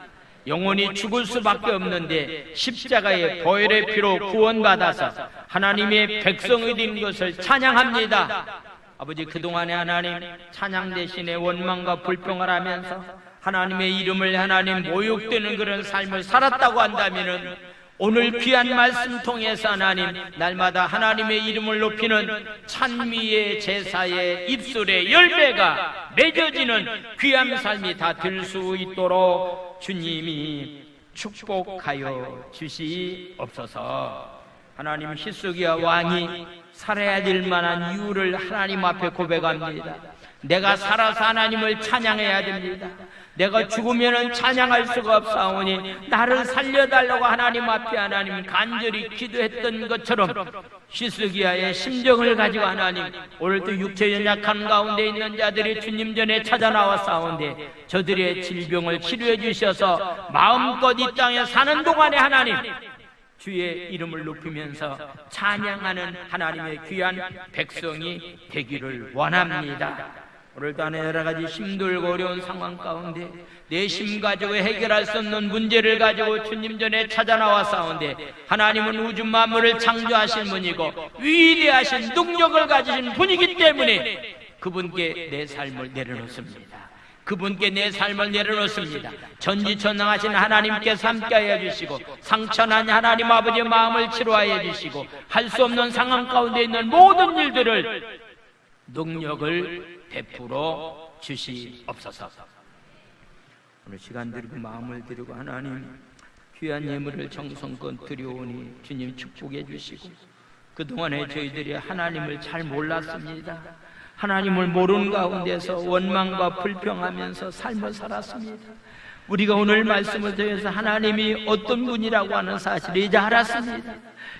영혼이 죽을 수밖에 없는데 십자가의 보혈의 피로 구원받아서 하나님의 백성이 된 것을 찬양합니다. 아버지, 그동안에 하나님 찬양 대신에 원망과 불평을 하면서 하나님의 이름을 하나님 모욕되는 그런 삶을 살았다고 한다면은 오늘 귀한 말씀 통해서 하나님 날마다 하나님의 이름을 높이는 찬미의 제사의 입술의 열매가 맺어지는 귀한 삶이 다 될 수 있도록 주님이 축복하여 주시옵소서. 하나님, 히스기야 왕이 살아야 될 만한 이유를 하나님 앞에 고백합니다. 내가 살아서 하나님을 찬양해야 됩니다. 내가 죽으면 찬양할 수가 없사오니 나를 살려달라고 하나님 앞에 하나님 간절히 기도했던 것처럼 히스기야의 심정을 가지고 하나님, 오늘도 육체 연약한 가운데 있는 자들이 주님 전에 찾아 나왔사온데 저들의 질병을 치료해 주셔서 마음껏 이 땅에 사는 동안에 하나님 주의 이름을 높이면서 찬양하는 하나님의 귀한 백성이 되기를 원합니다. 오늘도 안에 여러 가지 힘들고 어려운 상황 가운데 내 힘 가지고 해결할 수 없는 문제를 가지고 주님 전에 찾아 나왔사온데 하나님은 우주 만물을 창조하신 분이고 위대하신 능력을 가지신 분이기 때문에 그분께 내 삶을 내려놓습니다. 그분께 내 삶을 내려놓습니다. 전지전능하신 하나님께서 함께하여 주시고 상처난 하나님 아버지의 마음을 치료하여 주시고 할 수 없는 상황 가운데 있는 모든 일들을 능력을 베풀어 주시옵소서. 오늘 시간 드리고 마음을 드리고 하나님 귀한 예물을 정성껏 드려오니 주님 축복해 주시고, 그동안에 저희들이 하나님을 잘 몰랐습니다. 하나님을 모르는 가운데서 원망과 불평하면서 삶을 살았습니다. 우리가 오늘 말씀을 통해서 하나님이 어떤 분이라고 하는 사실을 이제 알았습니다.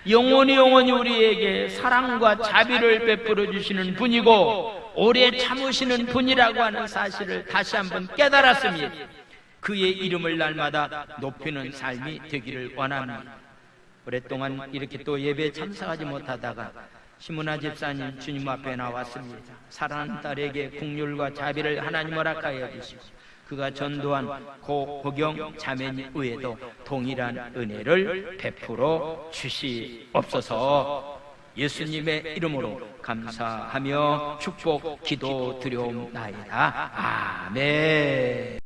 영원히 우리에게 사랑과 자비를 베풀어 주시는 분이고 오래 참으시는 분이라고 하는 사실을 다시 한번 깨달았습니다. 그의 이름을 날마다 높이는 삶이 되기를 원합니다. 오랫동안 이렇게 또 예배에 참석하지 못하다가 심은하 집사님 주님 앞에 나왔습니다. 사랑하는 딸에게 긍휼과 자비를 하나님 허락하여 주시고 그가 전도한 고 호경 자매님 외에도 동일한 은혜를 베풀어 주시옵소서. 예수님의 이름으로 감사하며 축복 기도 드려옵나이다. 아멘.